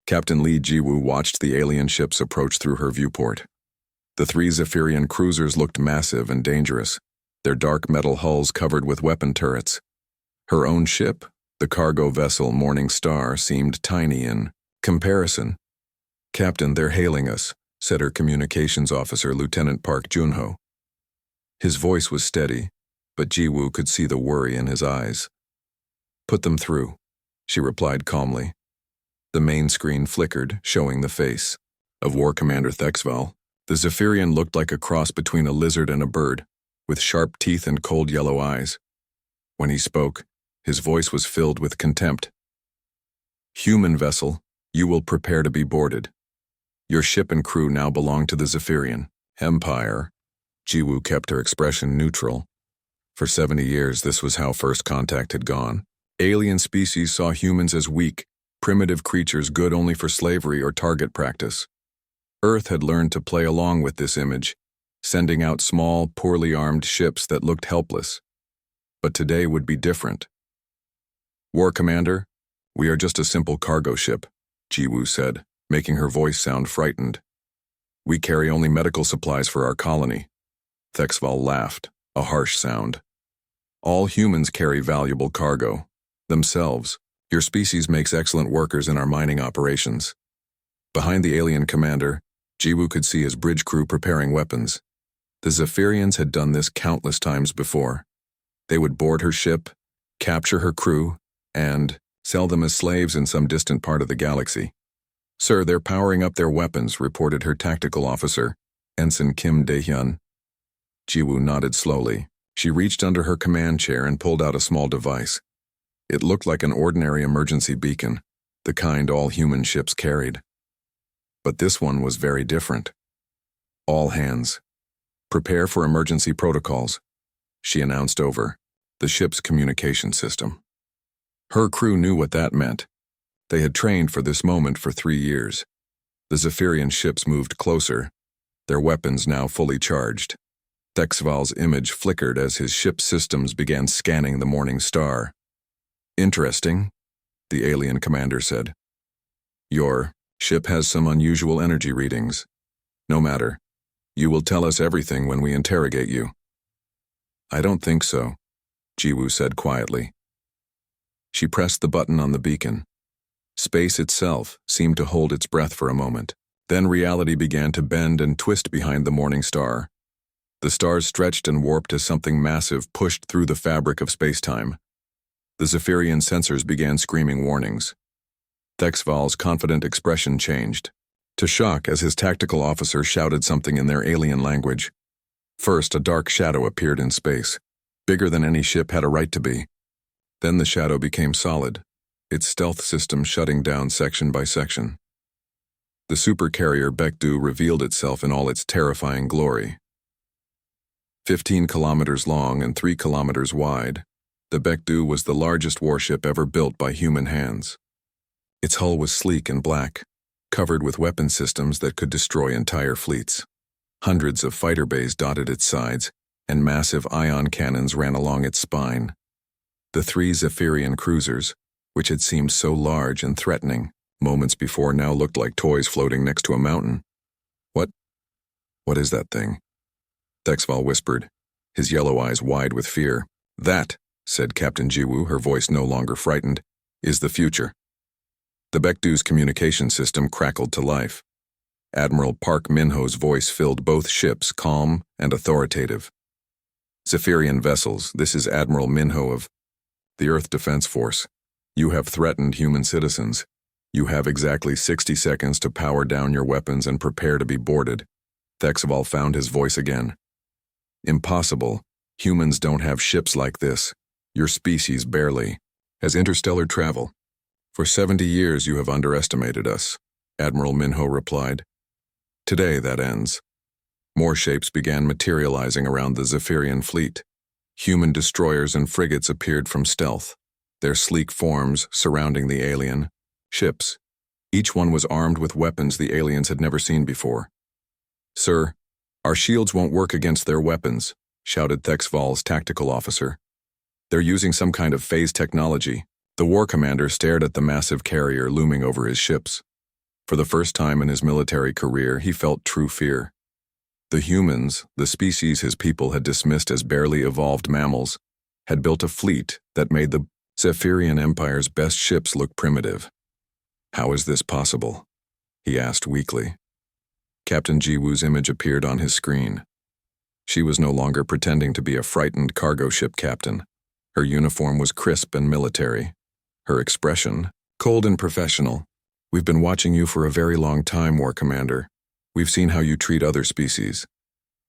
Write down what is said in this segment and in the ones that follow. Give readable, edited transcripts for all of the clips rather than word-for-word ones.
Captain Lee Jiwoo watched the alien ships approach through her viewport. The three Zephyrian cruisers looked massive and dangerous, their dark metal hulls covered with weapon turrets. Her own ship, the cargo vessel Morning Star, seemed tiny in comparison. "Captain, they're hailing us," said her communications officer, Lieutenant Park Junho. His voice was steady, but Jiwoo could see the worry in his eyes. "Put them through," she replied calmly. The main screen flickered, showing the face of War Commander Thexval. The Zephyrian looked like a cross between a lizard and a bird, with sharp teeth and cold yellow eyes. When he spoke, his voice was filled with contempt. "Human vessel, you will prepare to be boarded. Your ship and crew now belong to the Zephyrian Empire." Jiwoo kept her expression neutral. For 70 years, this was how First Contact had gone. Alien species saw humans as weak, primitive creatures good only for slavery or target practice. Earth had learned to play along with this image, sending out small, poorly armed ships that looked helpless. But today would be different. "War Commander, we are just a simple cargo ship," Jiwoo said, making her voice sound frightened. "We carry only medical supplies for our colony." Thexval laughed, a harsh sound. "All humans carry valuable cargo. Themselves. Your species makes excellent workers in our mining operations." Behind the alien commander, Jiwoo could see his bridge crew preparing weapons. The Zephyrians had done this countless times before. They would board her ship, capture her crew, and sell them as slaves in some distant part of the galaxy. "Sir, they're powering up their weapons," reported her tactical officer, Ensign Kim Dae-hyun. Jiwoo nodded slowly. She reached under her command chair and pulled out a small device. It looked like an ordinary emergency beacon, the kind all human ships carried. But this one was very different. "All hands, prepare for emergency protocols," she announced over the ship's communication system. Her crew knew what that meant. They had trained for this moment for 3 years. The Zephyrian ships moved closer, their weapons now fully charged. Thexval's image flickered as his ship's systems began scanning the Morning Star. "Interesting," the alien commander said. "Your ship has some unusual energy readings. No matter. You will tell us everything when we interrogate you." "I don't think so," Jiwoo said quietly. She pressed the button on the beacon. Space itself seemed to hold its breath for a moment. Then reality began to bend and twist behind the Morning Star. The stars stretched and warped as something massive pushed through the fabric of space-time. The Zephyrian sensors began screaming warnings. Thexval's confident expression changed to shock as his tactical officer shouted something in their alien language. First, a dark shadow appeared in space, bigger than any ship had a right to be. Then the shadow became solid, its stealth system shutting down section by section. The supercarrier Baekdu revealed itself in all its terrifying glory. 15 kilometers long and 3 kilometers wide, the Baekdu was the largest warship ever built by human hands. Its hull was sleek and black, covered with weapon systems that could destroy entire fleets. Hundreds of fighter bays dotted its sides, and massive ion cannons ran along its spine. The 3 Zephyrian cruisers, which had seemed so large and threatening moments before, now looked like toys floating next to a mountain. What is that thing?" Thexval whispered, his yellow eyes wide with fear. "That," said Captain Jiwoo, her voice no longer frightened, "is the future." The Baekdu's communication system crackled to life. Admiral Park Minho's voice filled both ships, calm and authoritative. "Zephyrian vessels, this is Admiral Minho of the Earth Defense Force. You have threatened human citizens. You have exactly 60 seconds to power down your weapons and prepare to be boarded." Thexval found his voice again. "Impossible. Humans don't have ships like this. Your species barely has interstellar travel. For 70 years you have underestimated us," Admiral Minho replied. "Today that ends." More shapes began materializing around the Zephyrian fleet. Human destroyers and frigates appeared from stealth, their sleek forms surrounding the alien ships. Each one was armed with weapons the aliens had never seen before. "Sir, our shields won't work against their weapons," shouted Thexval's tactical officer. "They're using some kind of phase technology." The war commander stared at the massive carrier looming over his ships. For the first time in his military career, he felt true fear. The humans, the species his people had dismissed as barely evolved mammals, had built a fleet that made the Zephyrian Empire's best ships look primitive. "How is this possible?" he asked weakly. Captain Jiwoo's image appeared on his screen. She was no longer pretending to be a frightened cargo ship captain. Her uniform was crisp and military. Her expression, cold and professional. "We've been watching you for a very long time, War Commander. We've seen how you treat other species.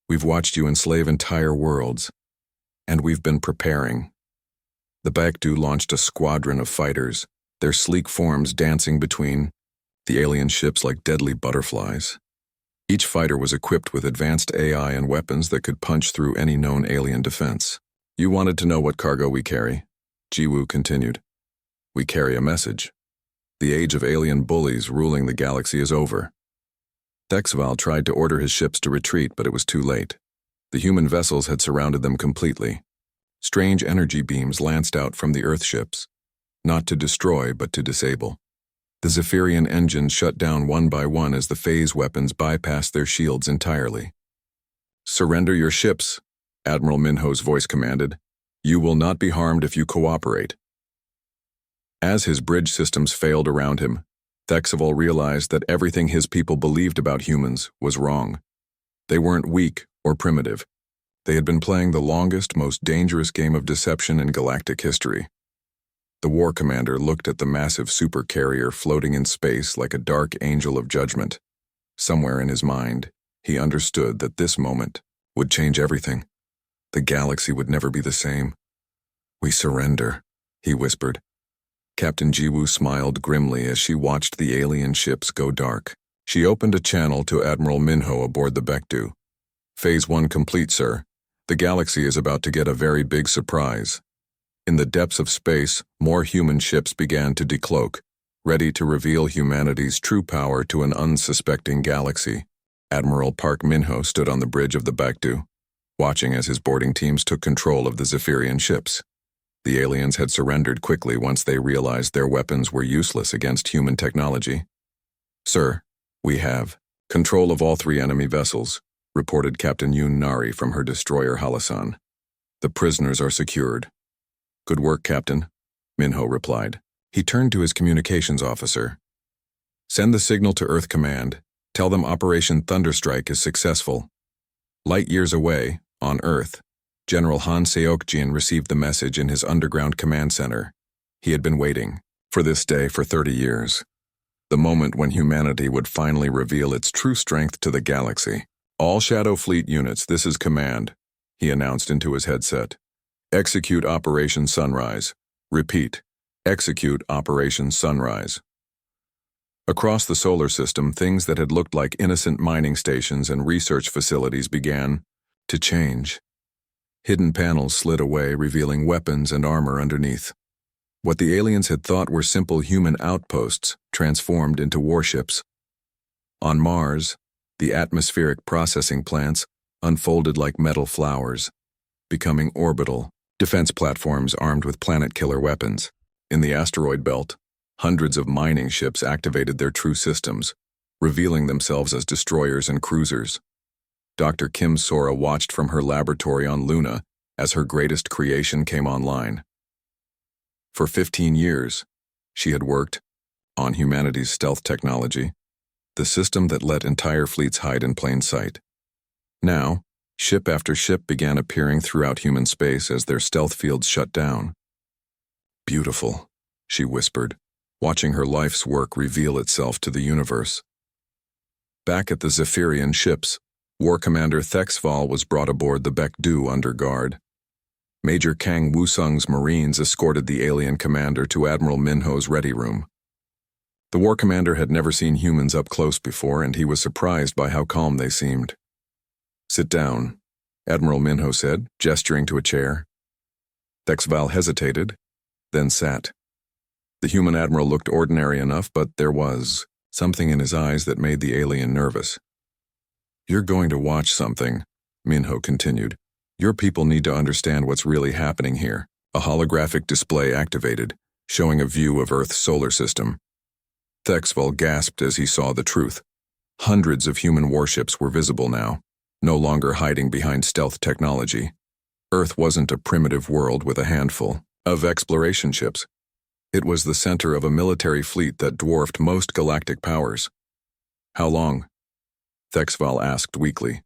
We've watched you enslave entire worlds. And we've been preparing." The Baekdu launched a squadron of fighters, their sleek forms dancing between the alien ships like deadly butterflies. Each fighter was equipped with advanced AI and weapons that could punch through any known alien defense. "You wanted to know what cargo we carry," Jiwoo continued. "We carry a message. The age of alien bullies ruling the galaxy is over." Thexval tried to order his ships to retreat, but it was too late. The human vessels had surrounded them completely. Strange energy beams lanced out from the Earth ships, not to destroy but to disable. The Zephyrian engines shut down one by one as the phase weapons bypassed their shields entirely. "Surrender your ships," Admiral Minho's voice commanded. "You will not be harmed if you cooperate." As his bridge systems failed around him, Thexval realized that everything his people believed about humans was wrong. They weren't weak or primitive. They had been playing the longest, most dangerous game of deception in galactic history. The war commander looked at the massive supercarrier floating in space like a dark angel of judgment. Somewhere in his mind, he understood that this moment would change everything. The galaxy would never be the same. "We surrender," he whispered. Captain Jiwoo smiled grimly as she watched the alien ships go dark. She opened a channel to Admiral Minho aboard the Baekdu. "Phase 1 complete, sir. The galaxy is about to get a very big surprise." In the depths of space, more human ships began to decloak, ready to reveal humanity's true power to an unsuspecting galaxy. Admiral Park Minho stood on the bridge of the Baekdu, watching as his boarding teams took control of the Zephyrian ships. The aliens had surrendered quickly once they realized their weapons were useless against human technology. "Sir, we have control of all 3 enemy vessels," reported Captain Yoon Nari from her destroyer Halasan. "The prisoners are secured." "Good work, Captain," Minho replied. He turned to his communications officer. "Send the signal to Earth Command. Tell them Operation Thunderstrike is successful." Light years away, on Earth, General Han Seokjin received the message in his underground command center. He had been waiting for this day for 30 years. The moment when humanity would finally reveal its true strength to the galaxy. "All Shadow Fleet units, this is command," he announced into his headset. "Execute Operation Sunrise. Repeat, execute Operation Sunrise." Across the solar system, things that had looked like innocent mining stations and research facilities began to change. Hidden panels slid away, revealing weapons and armor underneath. What the aliens had thought were simple human outposts transformed into warships. On Mars, the atmospheric processing plants unfolded like metal flowers, becoming orbital defense platforms armed with planet-killer weapons. In the asteroid belt, hundreds of mining ships activated their true systems, revealing themselves as destroyers and cruisers. Dr. Kim Sora watched from her laboratory on Luna as her greatest creation came online. For 15 years, she had worked on humanity's stealth technology, the system that let entire fleets hide in plain sight. Now, ship after ship began appearing throughout human space as their stealth fields shut down. "Beautiful," she whispered, watching her life's work reveal itself to the universe. Back at the Zephyrian ships, War Commander Thexval was brought aboard the Baekdu under guard. Major Kang Wusung's Marines escorted the alien commander to Admiral Minho's ready room. The War Commander had never seen humans up close before, and he was surprised by how calm they seemed. "Sit down," Admiral Minho said, gesturing to a chair. Thexval hesitated, then sat. The human admiral looked ordinary enough, but there was something in his eyes that made the alien nervous. "You're going to watch something," Minho continued. "Your people need to understand what's really happening here." A holographic display activated, showing a view of Earth's solar system. Thexval gasped as he saw the truth. Hundreds of human warships were visible now, no longer hiding behind stealth technology. Earth wasn't a primitive world with a handful of exploration ships. It was the center of a military fleet that dwarfed most galactic powers. How long? Thexval asked weakly.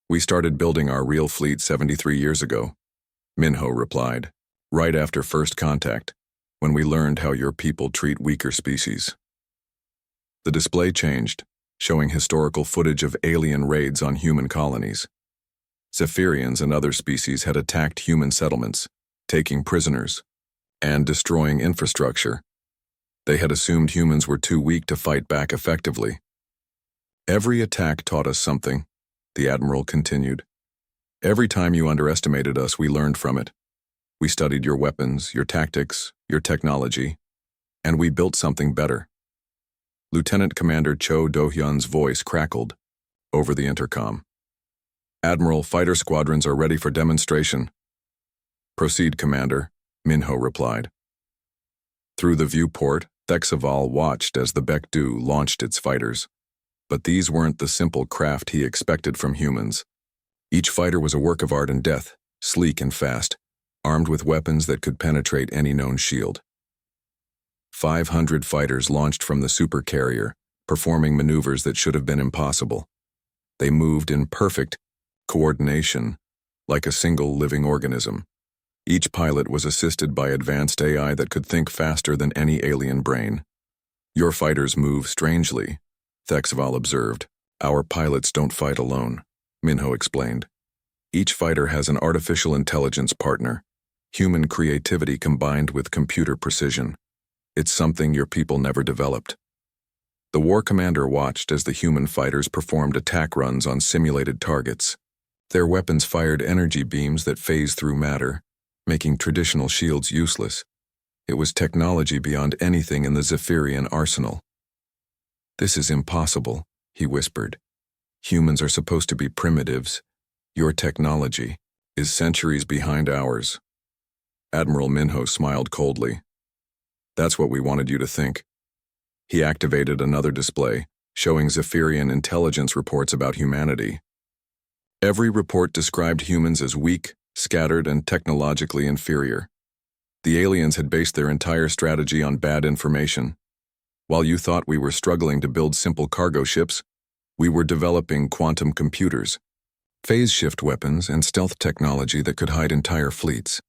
We started building our real fleet 73 years ago, Minho replied, right after first contact, when we learned how your people treat weaker species. The display changed, showing historical footage of alien raids on human colonies. Zephyrians and other species had attacked human settlements, taking prisoners, and destroying infrastructure. They had assumed humans were too weak to fight back effectively. Every attack taught us something, the Admiral continued. Every time you underestimated us, we learned from it. We studied your weapons, your tactics, your technology, and we built something better. Lieutenant Commander Cho Do-hyun's voice crackled over the intercom. Admiral, fighter squadrons are ready for demonstration. Proceed, Commander, Minho replied. Through the viewport, Thexval watched as the Baekdu launched its fighters. But these weren't the simple craft he expected from humans. Each fighter was a work of art and death, sleek and fast, armed with weapons that could penetrate any known shield. 500 fighters launched from the Supercarrier, performing maneuvers that should have been impossible. They moved in perfect coordination, like a single living organism. Each pilot was assisted by advanced AI that could think faster than any alien brain. Your fighters move strangely, Thexval observed. Our pilots don't fight alone, Minho explained. Each fighter has an artificial intelligence partner, human creativity combined with computer precision. It's something your people never developed. The war commander watched as the human fighters performed attack runs on simulated targets. Their weapons fired energy beams that phased through matter, making traditional shields useless. It was technology beyond anything in the Zephyrian arsenal. This is impossible, he whispered. Humans are supposed to be primitives. Your technology is centuries behind ours. Admiral Minho smiled coldly. That's what we wanted you to think. He activated another display, showing Zephyrian intelligence reports about humanity. Every report described humans as weak, scattered, and technologically inferior. The aliens had based their entire strategy on bad information. While you thought we were struggling to build simple cargo ships, we were developing quantum computers, phase shift weapons, and stealth technology that could hide entire fleets.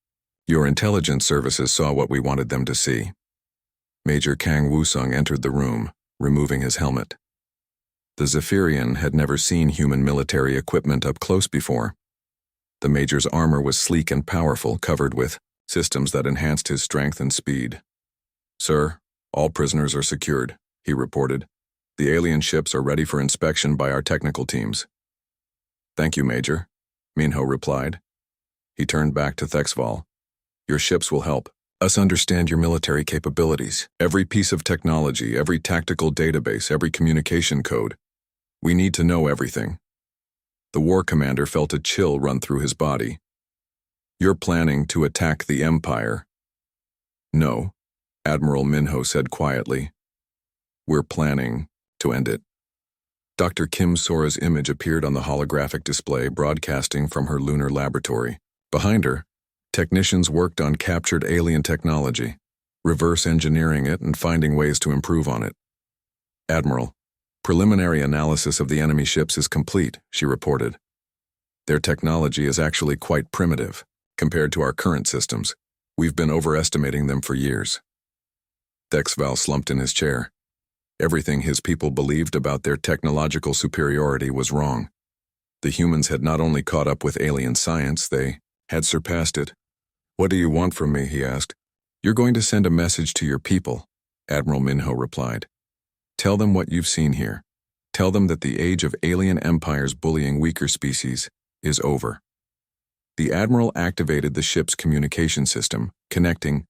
Your intelligence services saw what we wanted them to see. Major Kang Wusung entered the room, removing his helmet. The Zephyrian had never seen human military equipment up close before. The Major's armor was sleek and powerful, covered with systems that enhanced his strength and speed. Sir, all prisoners are secured, he reported. The alien ships are ready for inspection by our technical teams. Thank you, Major, Minho replied. He turned back to Thexval. Your ships will help us understand your military capabilities. Every piece of technology, every tactical database, every communication code. We need to know everything. The war commander felt a chill run through his body. You're planning to attack the Empire? No, Admiral Minho said quietly. We're planning to end it. Dr. Kim Sora's image appeared on the holographic display broadcasting from her lunar laboratory. Behind her, technicians worked on captured alien technology, reverse engineering it and finding ways to improve on it. Admiral, preliminary analysis of the enemy ships is complete, she reported. Their technology is actually quite primitive compared to our current systems. We've been overestimating them for years. Thexval slumped in his chair. Everything his people believed about their technological superiority was wrong. The humans had not only caught up with alien science, they had surpassed it. What do you want from me, he asked. You're going to send a message to your people, Admiral Minho replied. Tell them what you've seen here. Tell them that the age of alien empires bullying weaker species is over. The Admiral activated the ship's communication system, connecting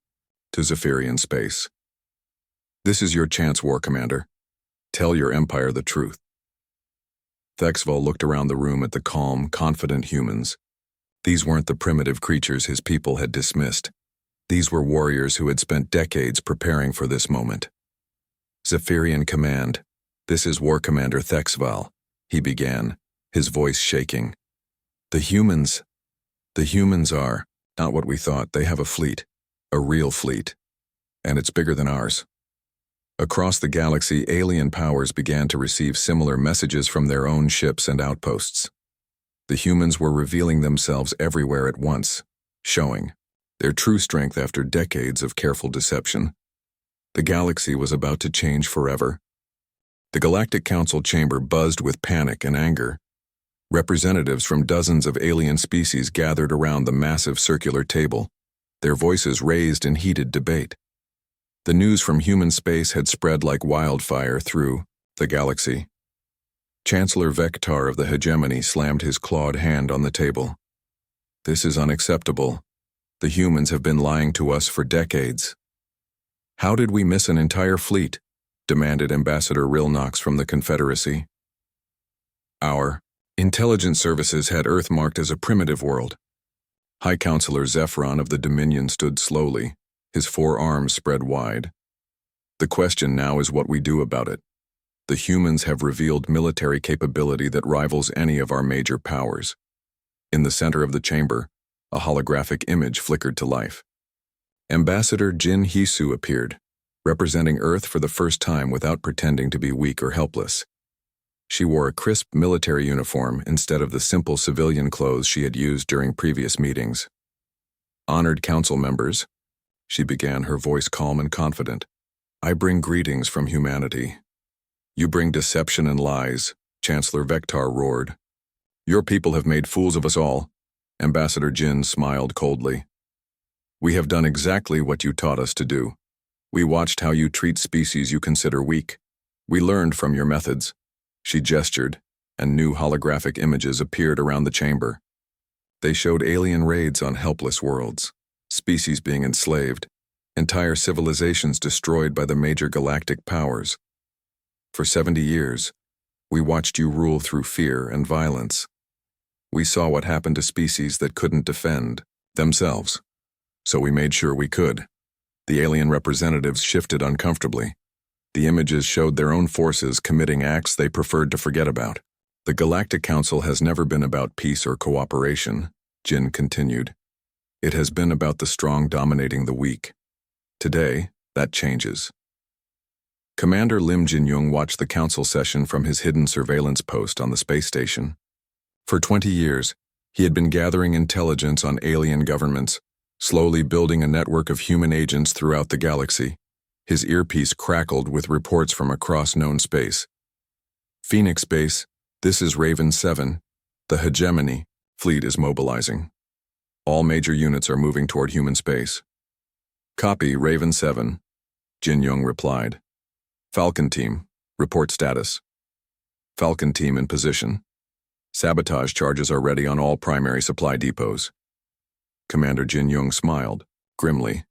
to Zephyrian space. This is your chance, War Commander. Tell your empire the truth. Thexval looked around the room at the calm, confident humans. These weren't the primitive creatures his people had dismissed. These were warriors who had spent decades preparing for this moment. Zephyrian Command. This is War Commander Thexval, he began, his voice shaking. The humans are not what we thought. They have a fleet, a real fleet, and it's bigger than ours. Across the galaxy, alien powers began to receive similar messages from their own ships and outposts. The humans were revealing themselves everywhere at once, showing their true strength after decades of careful deception. The galaxy was about to change forever. The Galactic Council chamber buzzed with panic and anger. Representatives from dozens of alien species gathered around the massive circular table, their voices raised in heated debate. The news from human space had spread like wildfire through the galaxy. Chancellor Vector of the Hegemony slammed his clawed hand on the table. This is unacceptable. The humans have been lying to us for decades. How did we miss an entire fleet? Demanded Ambassador Rilnox from the Confederacy. Our intelligence services had Earth marked as a primitive world. High Counselor Zephyron of the Dominion stood slowly, his four arms spread wide. The question now is what we do about it. The humans have revealed military capability that rivals any of our major powers. In the center of the chamber, a holographic image flickered to life. Ambassador Jin Hisu appeared, representing Earth for the first time without pretending to be weak or helpless. She wore a crisp military uniform instead of the simple civilian clothes she had used during previous meetings. Honored council members, she began, her voice calm and confident. I bring greetings from humanity. You bring deception and lies, Chancellor Vector roared. Your people have made fools of us all. Ambassador Jin smiled coldly. We have done exactly what you taught us to do. We watched how you treat species you consider weak. We learned from your methods. She gestured, and new holographic images appeared around the chamber. They showed alien raids on helpless worlds, species being enslaved, entire civilizations destroyed by the major galactic powers. For 70 years, we watched you rule through fear and violence. We saw what happened to species that couldn't defend themselves, so we made sure we could. The alien representatives shifted uncomfortably. The images showed their own forces committing acts they preferred to forget about. The Galactic Council has never been about peace or cooperation, Jin continued. It has been about the strong dominating the weak. Today, that changes. Commander Lim Jin-young watched the council session from his hidden surveillance post on the space station. For 20 years, he had been gathering intelligence on alien governments, slowly building a network of human agents throughout the galaxy. His earpiece crackled with reports from across known space. Phoenix Base, this is Raven 7. The Hegemony fleet is mobilizing. All major units are moving toward human space. Copy, Raven 7, Jin-young replied. Falcon Team, report status. Falcon Team in position. Sabotage charges are ready on all primary supply depots. Commander Jin-young smiled, grimly.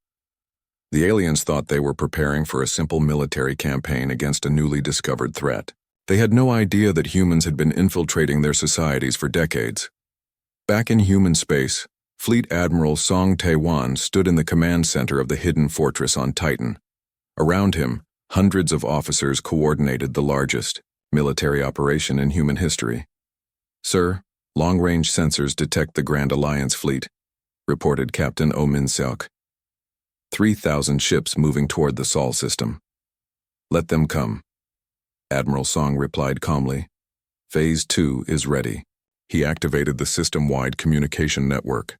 The aliens thought they were preparing for a simple military campaign against a newly discovered threat. They had no idea that humans had been infiltrating their societies for decades. Back in human space, Fleet Admiral Song Tae-wan stood in the command center of the hidden fortress on Titan. Around him, hundreds of officers coordinated the largest military operation in human history. Sir, long-range sensors detect the Grand Alliance fleet, reported Captain Oh Min-seok. 3,000 ships moving toward the Sol system. Let them come. Admiral Song replied calmly. Phase 2 is ready. He activated the system-wide communication network.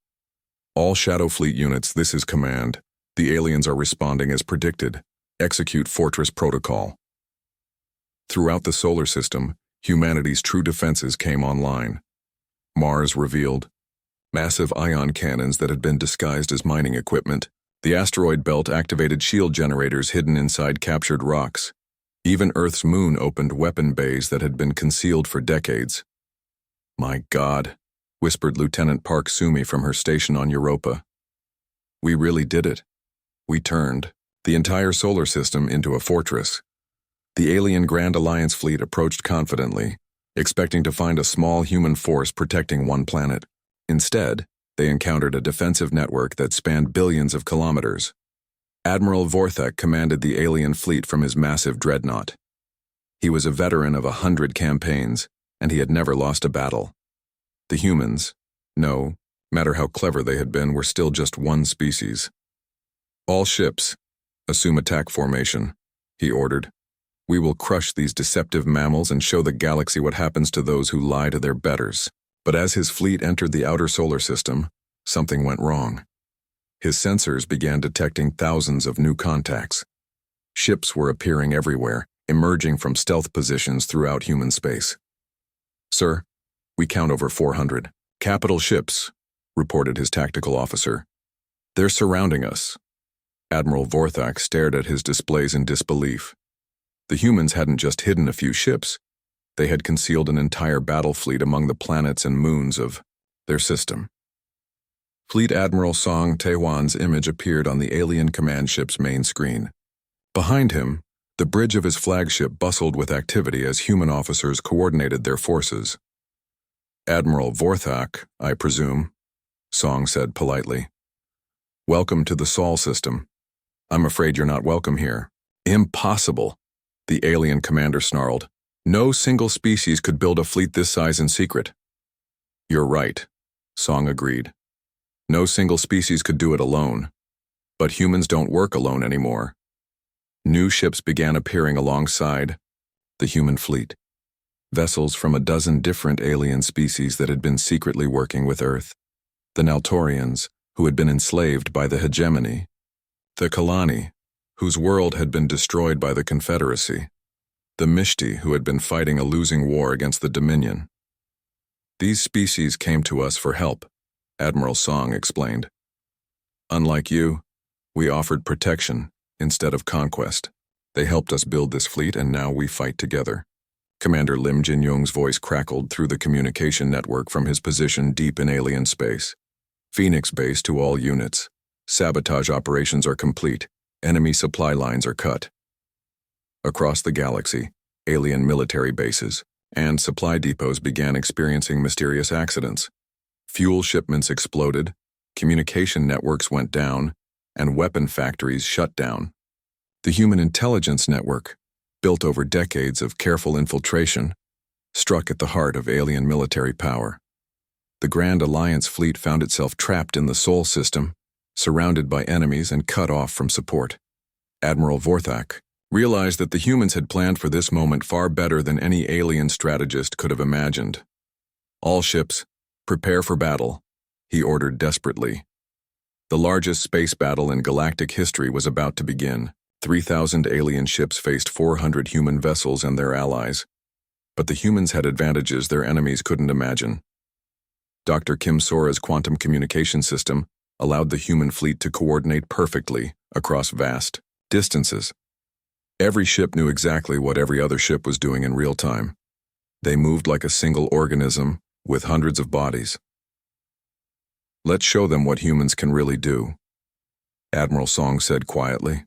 All Shadow Fleet units, this is command. The aliens are responding as predicted. Execute Fortress Protocol. Throughout the solar system, humanity's true defenses came online. Mars revealed massive ion cannons that had been disguised as mining equipment. The asteroid belt activated shield generators hidden inside captured rocks. Even Earth's moon opened weapon bays that had been concealed for decades. My God, whispered Lieutenant Park Sumi from her station on Europa. We really did it. We turned the entire solar system into a fortress. The alien Grand Alliance fleet approached confidently, expecting to find a small human force protecting one planet. Instead, they encountered a defensive network that spanned billions of kilometers. Admiral Vorthak commanded the alien fleet from his massive dreadnought. He was a veteran of 100 campaigns, and he had never lost a battle. The humans, no matter how clever they had been, were still just one species. All ships, assume attack formation, he ordered. We will crush these deceptive mammals and show the galaxy what happens to those who lie to their betters. But as his fleet entered the outer solar system, something went wrong. His sensors began detecting thousands of new contacts. Ships were appearing everywhere, emerging from stealth positions throughout human space. Sir, we count over 400. Capital ships, reported his tactical officer. They're surrounding us. Admiral Vorthak stared at his displays in disbelief. The humans hadn't just hidden a few ships, they had concealed an entire battle fleet among the planets and moons of their system. Fleet Admiral Song Taewan's image appeared on the alien command ship's main screen. Behind him, the bridge of his flagship bustled with activity as human officers coordinated their forces. Admiral Vorthak, I presume, Song said politely. Welcome to the Sol system. I'm afraid you're not welcome here. Impossible, the alien commander snarled. No single species could build a fleet this size in secret. You're right, Song agreed. No single species could do it alone. But humans don't work alone anymore. New ships began appearing alongside the human fleet. Vessels from a dozen different alien species that had been secretly working with Earth. The Naltorians, who had been enslaved by the hegemony. The Kalani, whose world had been destroyed by the Confederacy. The Mishti, who had been fighting a losing war against the Dominion. These species came to us for help, Admiral Song explained. Unlike you, we offered protection instead of conquest. They helped us build this fleet, and now we fight together. Commander Lim Jin-young's voice crackled through the communication network from his position deep in alien space. Phoenix Base to all units. Sabotage operations are complete. Enemy supply lines are cut. Across the galaxy, alien military bases and supply depots began experiencing mysterious accidents. Fuel shipments exploded, communication networks went down, and weapon factories shut down. The Human Intelligence Network, built over decades of careful infiltration, struck at the heart of alien military power. The Grand Alliance fleet found itself trapped in the Sol system, surrounded by enemies and cut off from support. Admiral Vorthak realized that the humans had planned for this moment far better than any alien strategist could have imagined. All ships, prepare for battle, he ordered desperately. The largest space battle in galactic history was about to begin. 3,000 alien ships faced 400 human vessels and their allies. But the humans had advantages their enemies couldn't imagine. Dr. Kim Sora's quantum communication system allowed the human fleet to coordinate perfectly across vast distances. Every ship knew exactly what every other ship was doing in real time. They moved like a single organism with hundreds of bodies. Let's show them what humans can really do, Admiral Song said quietly.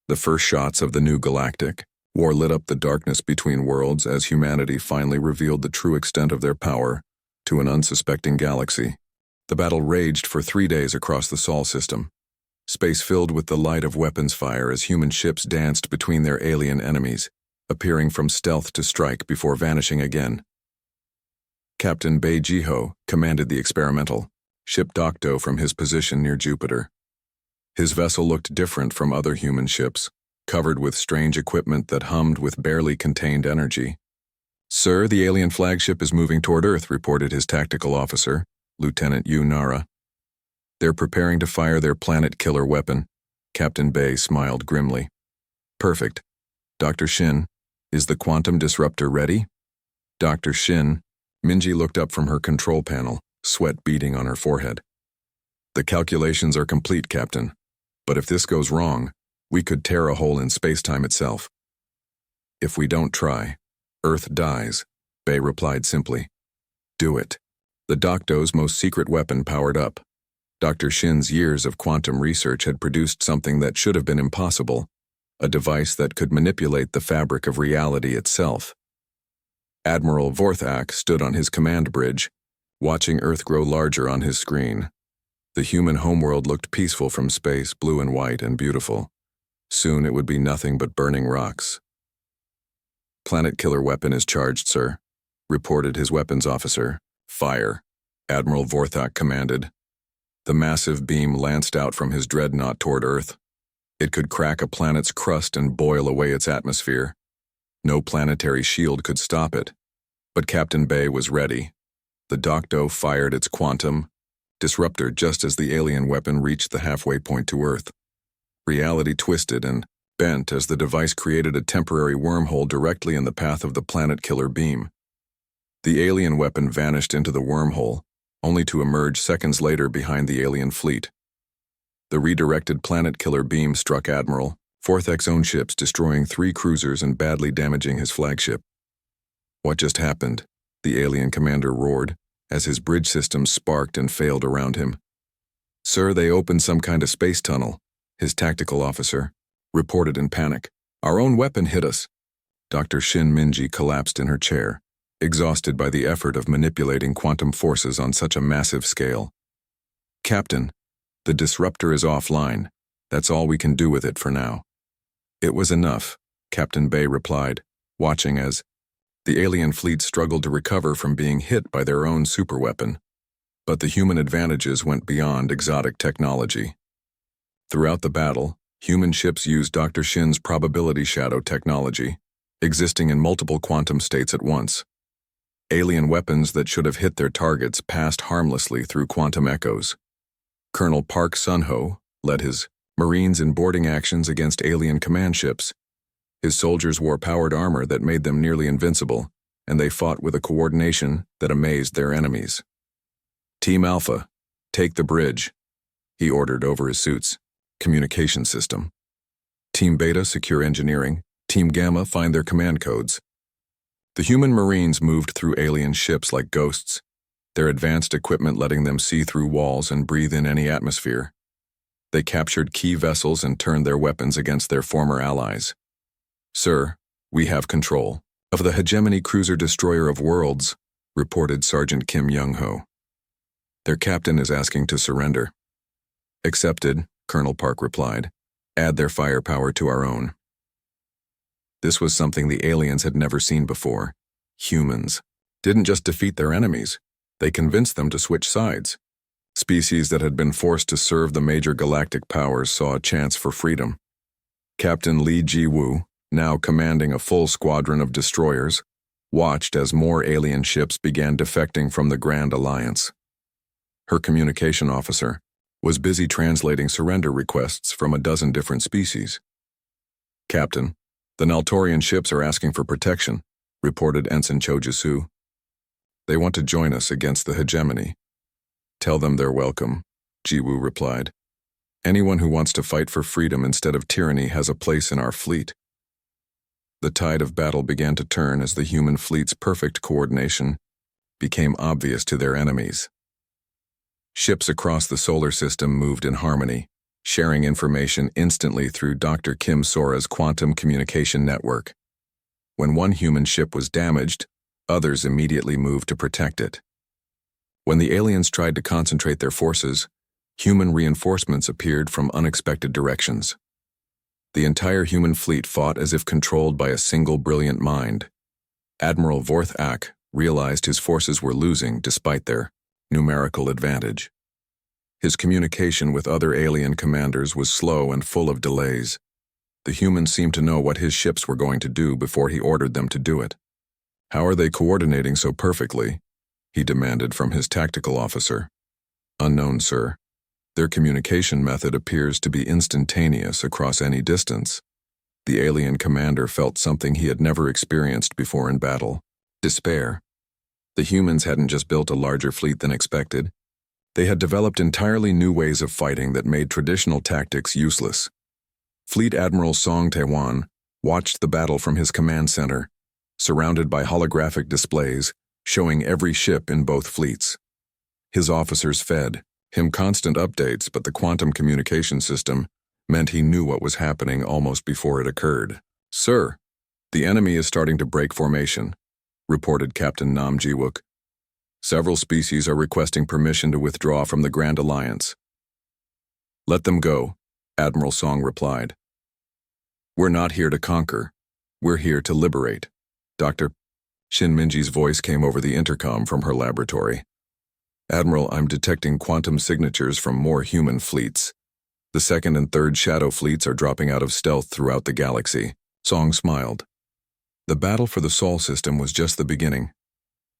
The first shots of the new Galactic War lit up the darkness between worlds as humanity finally revealed the true extent of their power to an unsuspecting galaxy. The battle raged for 3 days across the Sol system. Space filled with the light of weapons fire as human ships danced between their alien enemies, appearing from stealth to strike before vanishing again. Captain Bei Jiho commanded the experimental ship Docto from his position near Jupiter. His vessel looked different from other human ships, covered with strange equipment that hummed with barely contained energy. Sir, the alien flagship is moving toward Earth, reported his tactical officer, Lieutenant Yu Nara. They're preparing to fire their planet-killer weapon. Captain Bei smiled grimly. Perfect. Dr. Shin, is the quantum disruptor ready? Dr. Shin, Minji looked up from her control panel, sweat beading on her forehead. The calculations are complete, Captain. But if this goes wrong, we could tear a hole in space-time itself. If we don't try, Earth dies, Bei replied simply. Do it. The Docto's most secret weapon powered up. Dr. Shin's years of quantum research had produced something that should have been impossible, a device that could manipulate the fabric of reality itself. Admiral Vorthak stood on his command bridge, watching Earth grow larger on his screen. The human homeworld looked peaceful from space, blue and white and beautiful. Soon it would be nothing but burning rocks. "Planet killer weapon is charged, sir," reported his weapons officer. "Fire," Admiral Vorthak commanded. The massive beam lanced out from his dreadnought toward Earth. It could crack a planet's crust and boil away its atmosphere. No planetary shield could stop it. But Captain Bay was ready. The Docto fired its quantum disruptor just as the alien weapon reached the halfway point to Earth. Reality twisted and bent as the device created a temporary wormhole directly in the path of the planet killer beam. The alien weapon vanished into the wormhole, only to emerge seconds later behind the alien fleet. The redirected planet killer beam struck Admiral Vorthak's own ships, destroying 3 cruisers and badly damaging his flagship. "What just happened?" the alien commander roared, as his bridge systems sparked and failed around him. "Sir, they opened some kind of space tunnel," his tactical officer reported in panic. "Our own weapon hit us." Dr. Shin Minji collapsed in her chair, exhausted by the effort of manipulating quantum forces on such a massive scale. "Captain, the disruptor is offline. That's all we can do with it for now." "It was enough," Captain Bay replied, watching as the alien fleet struggled to recover from being hit by their own superweapon. But the human advantages went beyond exotic technology. Throughout the battle, human ships used Dr. Shin's probability shadow technology, existing in multiple quantum states at once. Alien weapons that should have hit their targets passed harmlessly through quantum echoes. Colonel Park Sun-ho led his Marines in boarding actions against alien command ships. His soldiers wore powered armor that made them nearly invincible, and they fought with a coordination that amazed their enemies. "Team Alpha, take the bridge," he ordered over his suit's communication system. "Team Beta, secure engineering. Team Gamma, find their command codes." The human Marines moved through alien ships like ghosts, their advanced equipment letting them see through walls and breathe in any atmosphere. They captured key vessels and turned their weapons against their former allies. "Sir, we have control of the hegemony cruiser destroyer of worlds," reported Sergeant Kim Young-ho. "Their captain is asking to surrender." "Accepted," Colonel Park replied. "Add their firepower to our own." This was something the aliens had never seen before. Humans didn't just defeat their enemies, they convinced them to switch sides. Species that had been forced to serve the major galactic powers saw a chance for freedom. Captain Lee Ji-woo, now commanding a full squadron of destroyers, watched as more alien ships began defecting from the Grand Alliance. Her communication officer was busy translating surrender requests from a dozen different species. "Captain, the Naltorian ships are asking for protection," reported Ensign Cho Jisu. "They want to join us against the hegemony." "Tell them they're welcome," Ji-woo replied. "Anyone who wants to fight for freedom instead of tyranny has a place in our fleet." The tide of battle began to turn as the human fleet's perfect coordination became obvious to their enemies. Ships across the solar system moved in harmony, sharing information instantly through Dr. Kim Sora's quantum communication network. When one human ship was damaged, others immediately moved to protect it. When the aliens tried to concentrate their forces, human reinforcements appeared from unexpected directions. The entire human fleet fought as if controlled by a single brilliant mind. Admiral Vorthak realized his forces were losing despite their numerical advantage. His communication with other alien commanders was slow and full of delays. The humans seemed to know what his ships were going to do before he ordered them to do it. "How are they coordinating so perfectly?" he demanded from his tactical officer. "Unknown, sir. Their communication method appears to be instantaneous across any distance." The alien commander felt something he had never experienced before in battle: despair. The humans hadn't just built a larger fleet than expected. They had developed entirely new ways of fighting that made traditional tactics useless. Fleet Admiral Song Tae-won watched the battle from his command center, surrounded by holographic displays showing every ship in both fleets. His officers fed him constant updates, but the quantum communication system meant he knew what was happening almost before it occurred. "Sir, the enemy is starting to break formation," reported Captain Nam Ji-wook. "Several species are requesting permission to withdraw from the Grand Alliance. Let them go, Admiral Song replied. We're not here to conquer. We're here to liberate. Dr. Shin Minji's voice came over the intercom from her laboratory. Admiral, I'm detecting quantum signatures from more human fleets. The second and third shadow fleets are dropping out of stealth throughout the galaxy. Song smiled. The battle for the Sol system was just the beginning.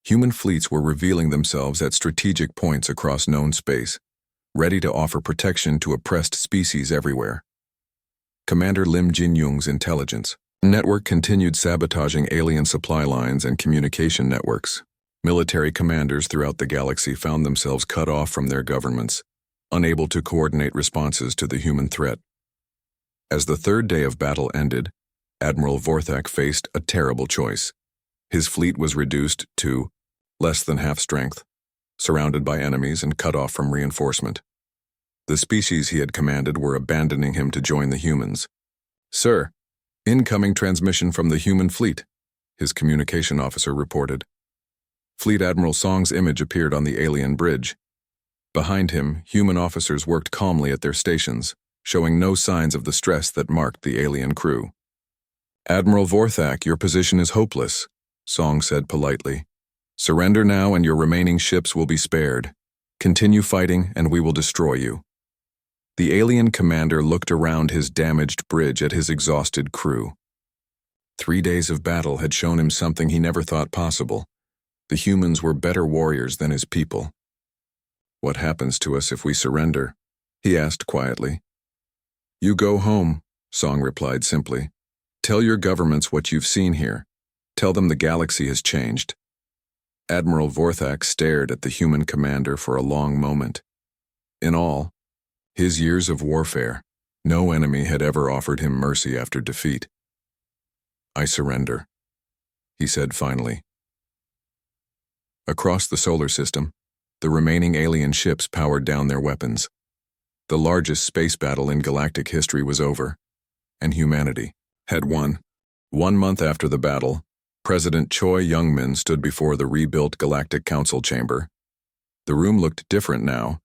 Human fleets were revealing themselves at strategic points across known space, ready to offer protection to oppressed species everywhere. Commander Lim Jin-young's intelligence network continued sabotaging alien supply lines and communication networks. Military commanders throughout the galaxy found themselves cut off from their governments, unable to coordinate responses to the human threat. As the third day of battle ended, Admiral Vorthak faced a terrible choice. His fleet was reduced to less than half strength, surrounded by enemies and cut off from reinforcement. The species he had commanded were abandoning him to join the humans. Sir, incoming transmission from the human fleet, his communication officer reported. Fleet Admiral Song's image appeared on the alien bridge. Behind him, human officers worked calmly at their stations, showing no signs of the stress that marked the alien crew. Admiral Vorthak, your position is hopeless, Song said politely. Surrender now and your remaining ships will be spared. Continue fighting and we will destroy you. The alien commander looked around his damaged bridge at his exhausted crew. 3 days of battle had shown him something he never thought possible. The humans were better warriors than his people. What happens to us if we surrender? He asked quietly. You go home, Song replied simply. Tell your governments what you've seen here. Tell them the galaxy has changed. Admiral Vorthak stared at the human commander for a long moment. In all, his years of warfare, no enemy had ever offered him mercy after defeat. I surrender, he said finally. Across the solar system, the remaining alien ships powered down their weapons. The largest space battle in galactic history was over, and humanity had won. 1 month after the battle, President Choi Young-min stood before the rebuilt Galactic Council chamber. The room looked different now.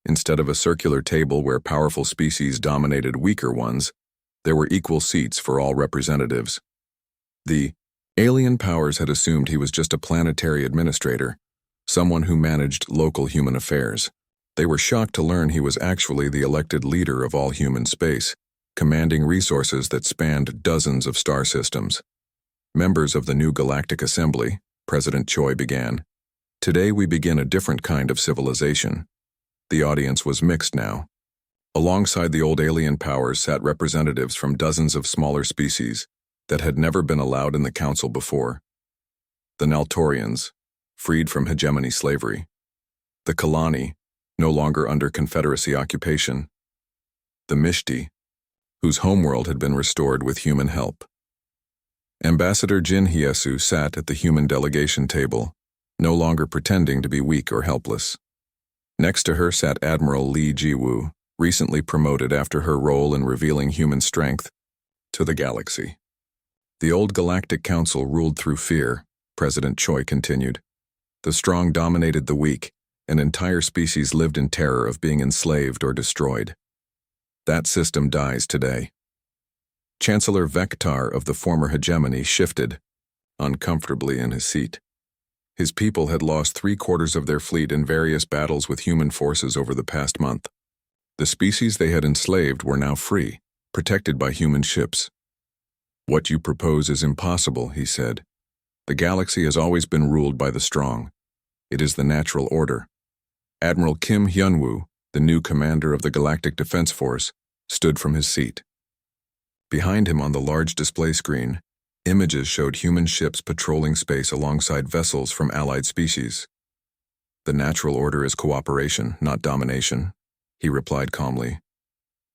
Instead of a circular table where powerful species dominated weaker ones, there were equal seats for all representatives. The alien powers had assumed he was just a planetary administrator, someone who managed local human affairs. They were shocked to learn he was actually the elected leader of all human space, commanding resources that spanned dozens of star systems. Members of the new Galactic Assembly, President Choi began. Today we begin a different kind of civilization. The audience was mixed now. Alongside the old alien powers sat representatives from dozens of smaller species that had never been allowed in the council before. The Naltorians, freed from hegemony slavery. The Kalani, no longer under Confederacy occupation. The Mishti, whose homeworld had been restored with human help. Ambassador Jin Hyesu sat at the human delegation table, no longer pretending to be weak or helpless. Next to her sat Admiral Lee Ji-woo, recently promoted after her role in revealing human strength to the galaxy. The old Galactic Council ruled through fear, President Choi continued. The strong dominated the weak, and entire species lived in terror of being enslaved or destroyed. That system dies today. Chancellor Vektar of the former hegemony shifted, uncomfortably in his seat. His people had lost 3/4 of their fleet in various battles with human forces over the past month. The species they had enslaved were now free, protected by human ships. What you propose is impossible, he said. The galaxy has always been ruled by the strong. It is the natural order. Admiral Kim Hyun-woo, the new commander of the Galactic Defense Force, stood from his seat. Behind him on the large display screen, images showed human ships patrolling space alongside vessels from allied species. The natural order is cooperation, not domination, he replied calmly.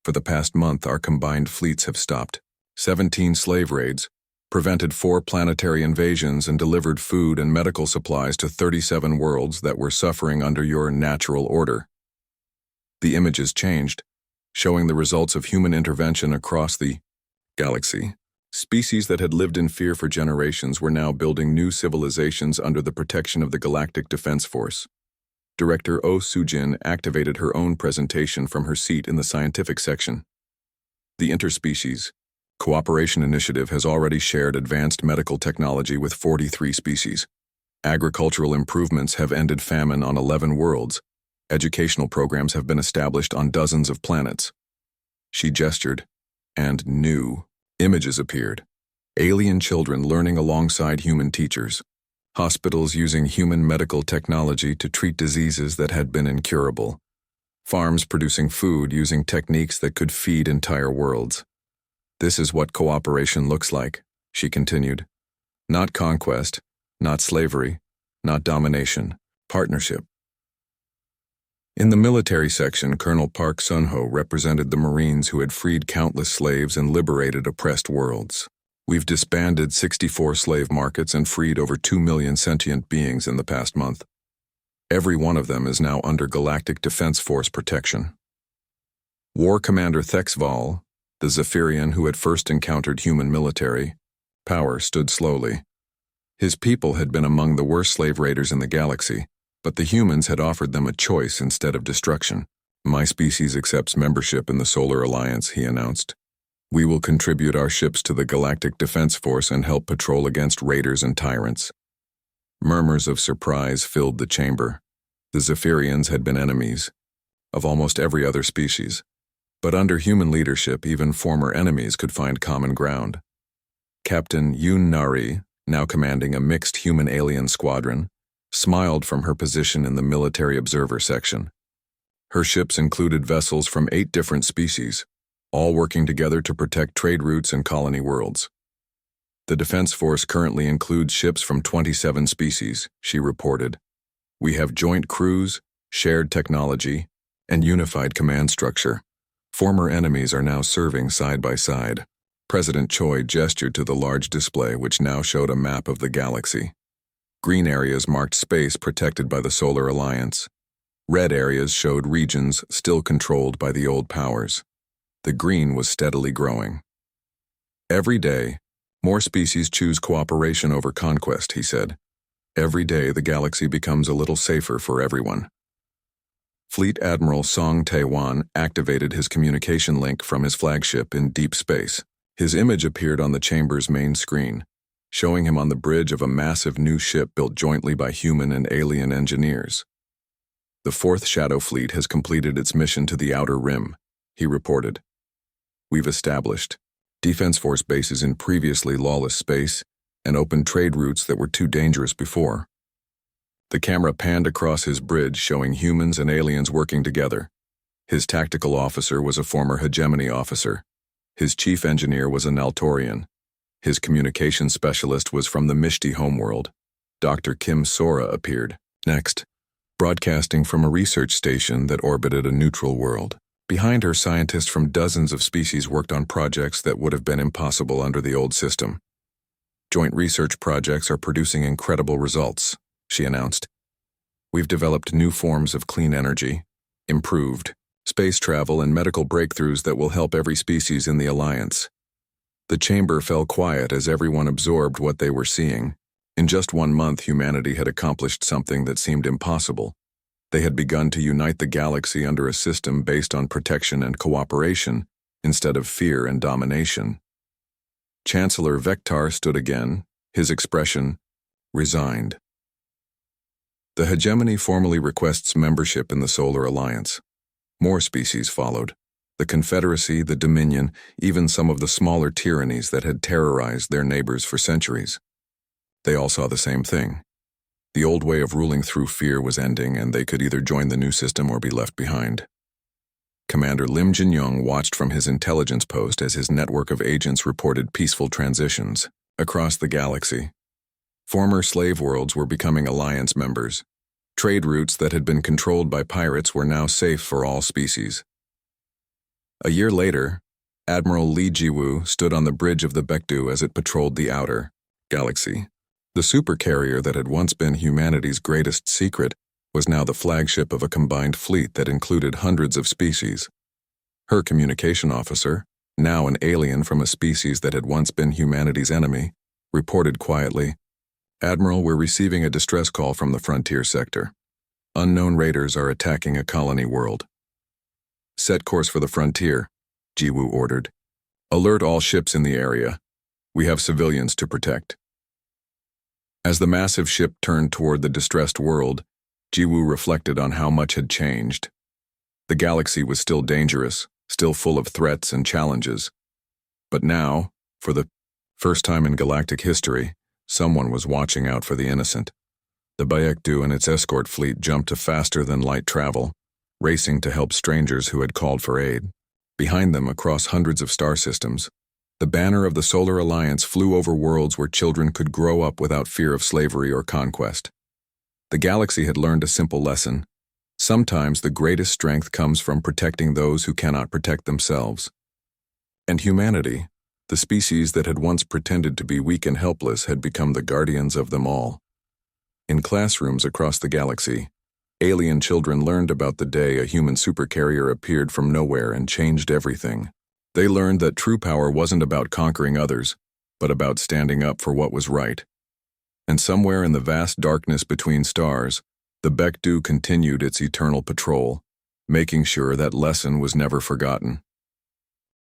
For the past month, our combined fleets have stopped 17 slave raids, prevented 4 planetary invasions, and delivered food and medical supplies to 37 worlds that were suffering under your natural order. The images changed, showing the results of human intervention across the galaxy. Species that had lived in fear for generations were now building new civilizations under the protection of the Galactic Defense Force. Director Oh Soo-jin activated her own presentation from her seat in the scientific section. The Interspecies Cooperation Initiative has already shared advanced medical technology with 43 species. Agricultural improvements have ended famine on 11 worlds. Educational programs have been established on dozens of planets. She gestured, and new images appeared. Alien children learning alongside human teachers. Hospitals using human medical technology to treat diseases that had been incurable. Farms producing food using techniques that could feed entire worlds. This is what cooperation looks like, she continued. Not conquest, not slavery, not domination, partnership. In the military section, Colonel Park Sun-ho represented the Marines who had freed countless slaves and liberated oppressed worlds. We've disbanded 64 slave markets and freed over 2 million sentient beings in the past month. Every one of them is now under Galactic Defense Force protection. War Commander Thexval, the Zephyrian who had first encountered human military power, stood slowly. His people had been among the worst slave raiders in the galaxy, but the humans had offered them a choice instead of destruction. My species accepts membership in the Solar Alliance, he announced. We will contribute our ships to the Galactic Defense Force and help patrol against raiders and tyrants. Murmurs of surprise filled the chamber. The Zephyrians had been enemies of almost every other species, but under human leadership, even former enemies could find common ground. Captain Yoon Nari, now commanding a mixed human-alien squadron, smiled from her position in the military observer section. Her ships included vessels from 8 different species, all working together to protect trade routes and colony worlds. The Defense Force currently includes ships from 27 species, she reported. We have joint crews, shared technology, and unified command structure. Former enemies are now serving side by side. President Choi gestured to the large display which now showed a map of the galaxy. Green areas marked space protected by the Solar Alliance. Red areas showed regions still controlled by the old powers. The green was steadily growing. Every day, more species choose cooperation over conquest, he said. Every day the galaxy becomes a little safer for everyone. Fleet Admiral Song Tae-wan activated his communication link from his flagship in deep space. His image appeared on the chamber's main screen, showing him on the bridge of a massive new ship built jointly by human and alien engineers. The 4th Shadow Fleet has completed its mission to the Outer Rim, he reported. We've established Defense Force bases in previously lawless space and opened trade routes that were too dangerous before. The camera panned across his bridge, showing humans and aliens working together. His tactical officer was a former hegemony officer. His chief engineer was a Naltorian. His communications specialist was from the Mishti homeworld. Dr. Kim Sora appeared next, broadcasting from a research station that orbited a neutral world. Behind her, scientists from dozens of species worked on projects that would have been impossible under the old system. Joint research projects are producing incredible results, she announced. We've developed new forms of clean energy, improved space travel, and medical breakthroughs that will help every species in the Alliance. The chamber fell quiet as everyone absorbed what they were seeing. In just 1 month, humanity had accomplished something that seemed impossible. They had begun to unite the galaxy under a system based on protection and cooperation, instead of fear and domination. Chancellor Vector stood again, his expression resigned. The hegemony formally requests membership in the Solar Alliance. More species followed. The Confederacy, the Dominion, even some of the smaller tyrannies that had terrorized their neighbors for centuries. They all saw the same thing. The old way of ruling through fear was ending, and they could either join the new system or be left behind. Commander Lim Jin-young watched from his intelligence post as his network of agents reported peaceful transitions across the galaxy. Former slave worlds were becoming alliance members. Trade routes that had been controlled by pirates were now safe for all species. A year later, Admiral Lee Ji-woo stood on the bridge of the Baekdu as it patrolled the outer galaxy. The supercarrier that had once been humanity's greatest secret was now the flagship of a combined fleet that included hundreds of species. Her communication officer, now an alien from a species that had once been humanity's enemy, reported quietly, "Admiral, we're receiving a distress call from the frontier sector. Unknown raiders are attacking a colony world. Set course for the frontier, Jiwoo ordered. Alert all ships in the area. We have civilians to protect. As the massive ship turned toward the distressed world, Jiwoo reflected on how much had changed. The galaxy was still dangerous, still full of threats and challenges. But now, for the first time in galactic history, someone was watching out for the innocent. The Baekdu and its escort fleet jumped to faster-than-light travel, racing to help strangers who had called for aid. Behind them, across hundreds of star systems, the banner of the Solar Alliance flew over worlds where children could grow up without fear of slavery or conquest. The galaxy had learned a simple lesson. Sometimes the greatest strength comes from protecting those who cannot protect themselves. And humanity, the species that had once pretended to be weak and helpless, had become the guardians of them all. In classrooms across the galaxy, alien children learned about the day a human supercarrier appeared from nowhere and changed everything. They learned that true power wasn't about conquering others, but about standing up for what was right. And somewhere in the vast darkness between stars, the Baekdu continued its eternal patrol, making sure that lesson was never forgotten.